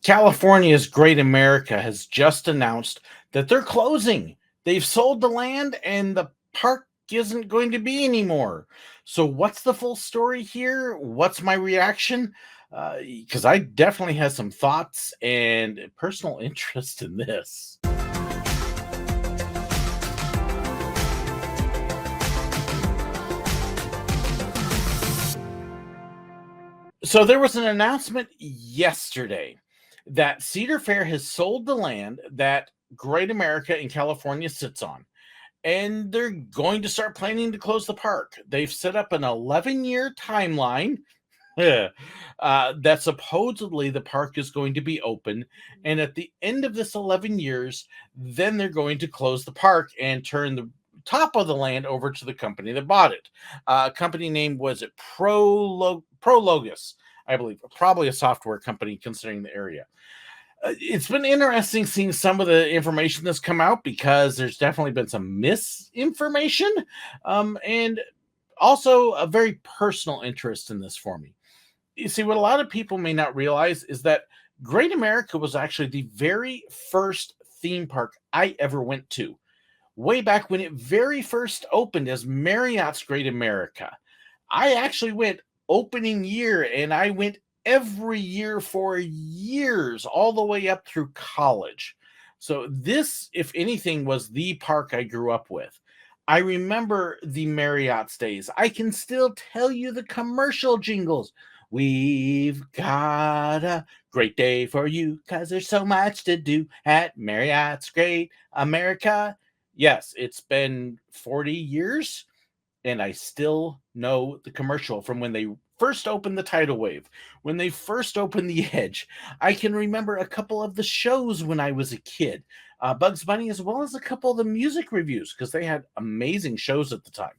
California's Great America has just announced that they're closing. They've sold the land and the park isn't going to be anymore. So, what's the full story here? What's my reaction? Because I definitely have some thoughts and personal interest in this. So, there was an announcement yesterday that Cedar Fair has sold the land that Great America in California sits on, and they're going to start planning to close the park. They've set up an 11-year timeline. That supposedly the park is going to be open. And at the end of this 11 years, then they're going to close the park and turn the top of the land over to the company that bought it. Company name was it Prologus, I believe, probably a software company considering the area. It's been interesting seeing some of the information that's come out because there's definitely been some misinformation, and also a very personal interest in this for me. You see, what a lot of people may not realize is that Great America was actually the very first theme park I ever went to, way back when it very first opened as Marriott's Great America. I actually went opening year and I went every year for years, all the way up through college. So, this, if anything, was the park I grew up with. I remember the Marriott's days. I can still tell you the commercial jingles. We've got a great day for you because there's so much to do at Marriott's Great America. Yes, it's been 40 years and I still know the commercial from when they first opened the tidal wave, when they first opened the edge. I can remember a couple of the shows when I was a kid, Bugs Bunny, as well as a couple of the music reviews, because they had amazing shows at the time.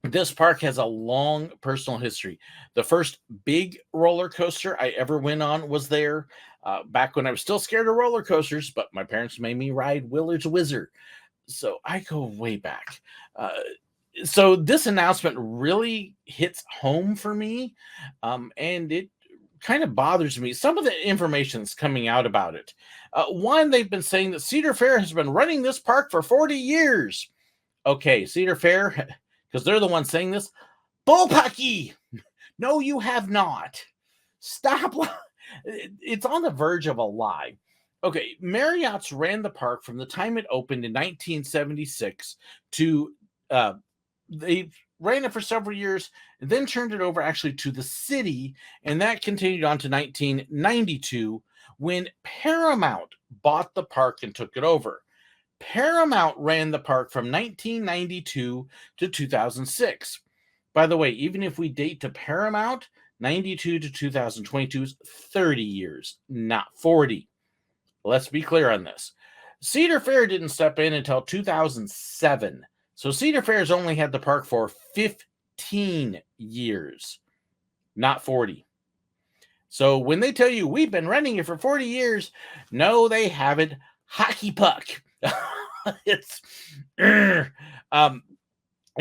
This park has a long personal history. The first big roller coaster I ever went on was there back when I was still scared of roller coasters, but my parents made me ride Willard's Wizard. So I go way back. So this announcement really hits home for me, and it kind of bothers me. Some of the information that's coming out about it. One, they've been saying that Cedar Fair has been running this park for 40 years. Okay, Cedar Fair, because they're the ones saying this. Bullpucky! No, you have not. Stop. It's on the verge of a lie. Okay, Marriott's ran the park from the time it opened in 1976 to they ran it for several years and then turned it over actually to the city, and that continued on to 1992 when Paramount bought the park and took it over. Paramount ran the park from 1992 to 2006. By the way, even if we date to Paramount, 92 to 2022 is 30 years, not 40. Let's be clear on this. Cedar Fair didn't step in until 2007. So Cedar Fair's only had the park for 15 years, not 40. So when they tell you we've been running it for 40 years, no, they haven't. Hockey puck. It's it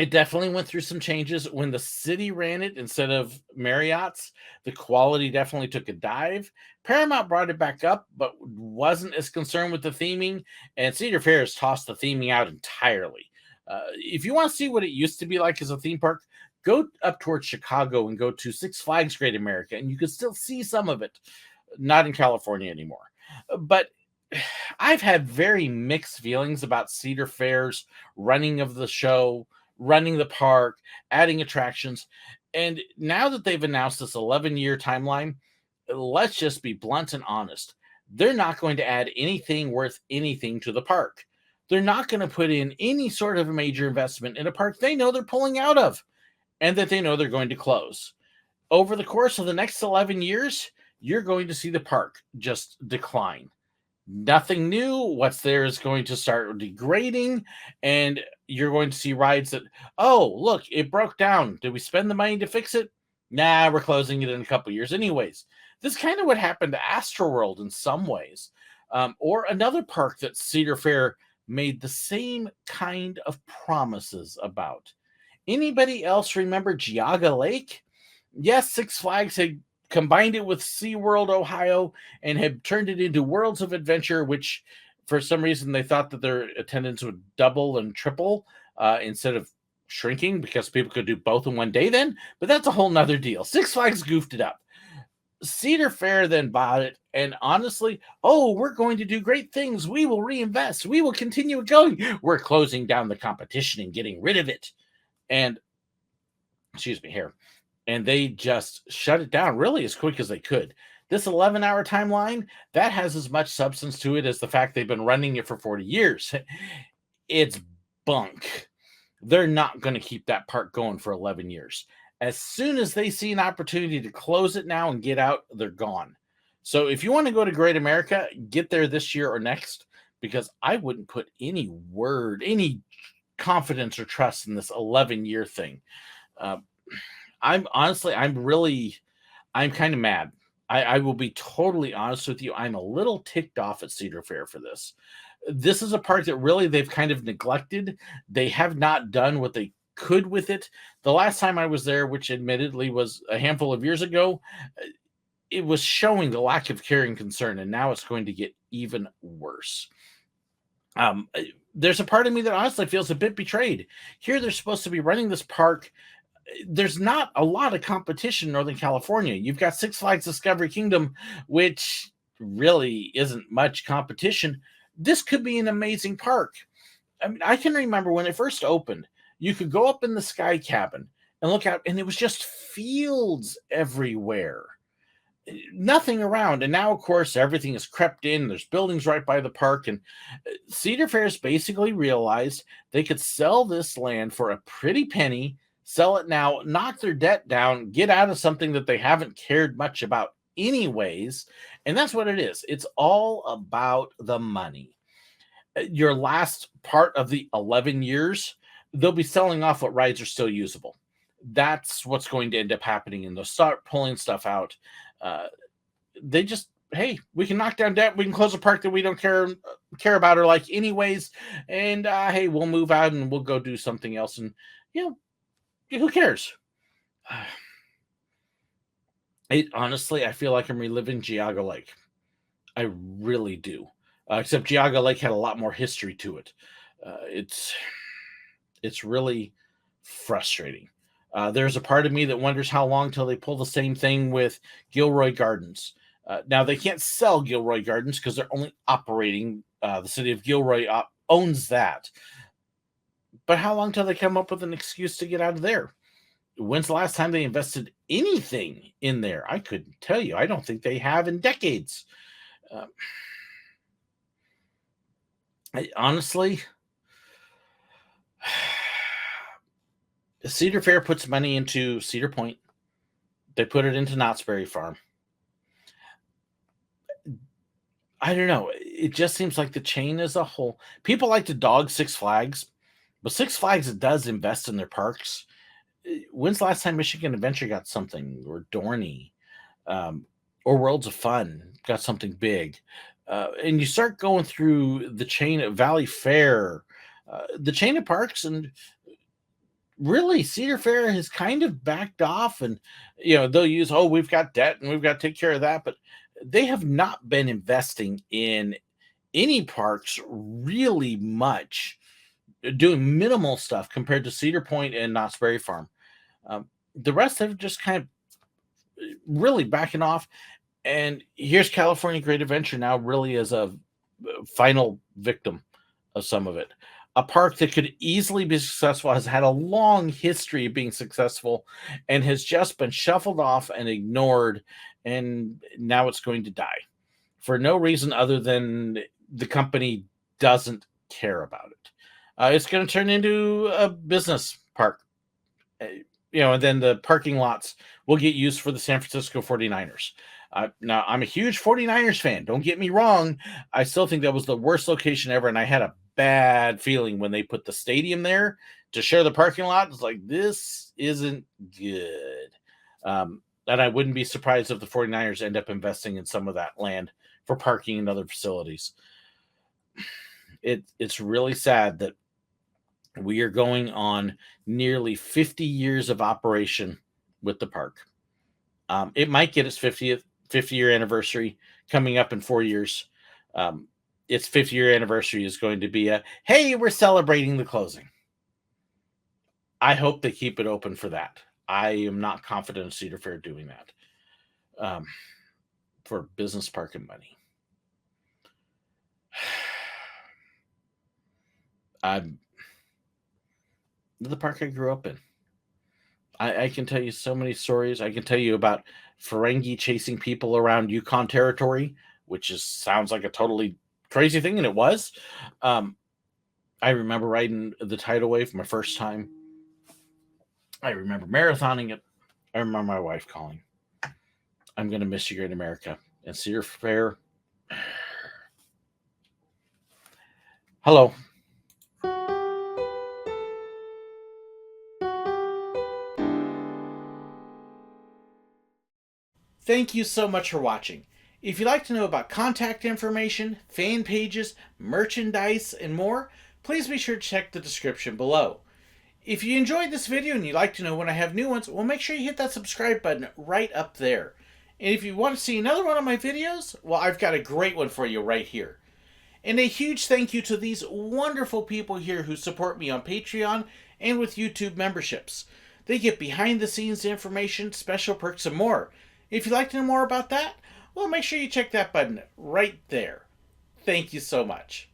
definitely went through some changes when the city ran it instead of Marriott's. The quality definitely took a dive. Paramount brought it back up, but wasn't as concerned with the theming, and Cedar Fair has tossed the theming out entirely. If you want to see what it used to be like as a theme park, go up towards Chicago and go to Six Flags Great America, and you can still see some of it. Not in California anymore. But I've had very mixed feelings about Cedar Fair's running of the show, running the park, adding attractions. And now that they've announced this 11-year timeline, let's just be blunt and honest. They're not going to add anything worth anything to the park. They're not going to put in any sort of a major investment in a park they know they're pulling out of and that they know they're going to close. Over the course of the next 11 years, you're going to see the park just decline. Nothing new. What's there is going to start degrading, and you're going to see rides that, oh, look, it broke down. Did we spend the money to fix it? Nah, we're closing it in a couple years anyways. This is kind of what happened to Astroworld in some ways, or another park that Cedar Fair made the same kind of promises about. Anybody else remember Geauga Lake? Yes, Six Flags had combined it with SeaWorld Ohio and have turned it into Worlds of Adventure, which for some reason they thought that their attendance would double and triple instead of shrinking because people could do both in one day then. But that's a whole nother deal. Six Flags goofed it up. Cedar Fair then bought it, and honestly, oh, we're going to do great things. We will reinvest. We will continue going. We're closing down the competition and getting rid of it. And excuse me here. And they just shut it down really as quick as they could. This 11-hour timeline, that has as much substance to it as the fact they've been running it for 40 years. It's bunk. They're not going to keep that park going for 11 years. As soon as they see an opportunity to close it now and get out, they're gone. So if you want to go to Great America, get there this year or next, because I wouldn't put any confidence or trust in this 11-year thing. I'm kind of mad. I will be totally honest with you. I'm a little ticked off at Cedar Fair for this. This is a park that really they've kind of neglected. They have not done what they could with it. The last time I was there, which admittedly was a handful of years ago, it was showing the lack of care and concern, and now it's going to get even worse. There's a part of me that honestly feels a bit betrayed. Here they're supposed to be running this park. There's not a lot of competition in Northern California. You've got Six Flags Discovery Kingdom, which really isn't much competition. This could be an amazing park. I mean, I can remember when it first opened, you could go up in the sky cabin and look out, and it was just fields everywhere. Nothing around. And now, of course, everything is crept in. There's buildings right by the park. And Cedar Fair's basically realized they could sell this land for a pretty penny, sell it now, knock their debt down, get out of something that they haven't cared much about anyways. And that's what it is. It's all about the money. Your last part of the 11 years, they'll be selling off what rides are still usable. That's what's going to end up happening, and they'll start pulling stuff out. They just, hey, we can knock down debt, we can close a park that we don't care about or like anyways, and hey, we'll move out and we'll go do something else, and who cares? Honestly, I feel like I'm reliving Geauga Lake. I really do. Except Geauga Lake had a lot more history to it. It's really frustrating. There's a part of me that wonders how long till they pull the same thing with Gilroy Gardens. Now, they can't sell Gilroy Gardens because they're only operating. The city of Gilroy owns that. But how long till they come up with an excuse to get out of there? When's the last time they invested anything in there? I couldn't tell you. I don't think they have in decades. Honestly, Cedar Fair puts money into Cedar Point. They put it into Knott's Berry Farm. I don't know. It just seems like the chain as a whole. People like to dog Six Flags, but Six Flags does invest in their parks. When's the last time Michigan Adventure got something, or Dorney, or Worlds of Fun got something big? And you start going through the chain of Valley Fair, the chain of parks, and really Cedar Fair has kind of backed off, and they'll use, oh, we've got debt and we've got to take care of that, but they have not been investing in any parks really much, doing minimal stuff compared to Cedar Point and Knott's Berry Farm. The rest have just kind of really backing off. And here's California Great Adventure now really as a final victim of some of it. A park that could easily be successful, has had a long history of being successful, and has just been shuffled off and ignored, and now it's going to die for no reason other than the company doesn't care about it. It's going to turn into a business park, and then the parking lots will get used for the San Francisco 49ers. Now, I'm a huge 49ers fan. Don't get me wrong. I still think that was the worst location ever, and I had a bad feeling when they put the stadium there to share the parking lot. It's like, this isn't good. And I wouldn't be surprised if the 49ers end up investing in some of that land for parking and other facilities. It's really sad that we are going on nearly 50 years of operation with the park. It might get its 50-year anniversary coming up in 4 years. Its 50-year anniversary is going to be a, hey, we're celebrating the closing. I hope they keep it open for that. I am not confident of Cedar Fair doing that for business parking money. I'm the park I grew up in. I can tell you so many stories. I can tell you about Ferengi chasing people around Yukon territory, which sounds like a totally crazy thing, and it was. I remember riding the tidal wave my first time. I remember marathoning it. I remember my wife calling. I'm going to miss you, Great America. And Cedar Fair. Hello. Thank you so much for watching. If you'd like to know about contact information, fan pages, merchandise, and more, please be sure to check the description below. If you enjoyed this video and you'd like to know when I have new ones, well, make sure you hit that subscribe button right up there. And if you want to see another one of my videos, well, I've got a great one for you right here. And a huge thank you to these wonderful people here who support me on Patreon and with YouTube memberships. They get behind the scenes information, special perks, and more. If you'd like to know more about that, well, make sure you check that button right there. Thank you so much.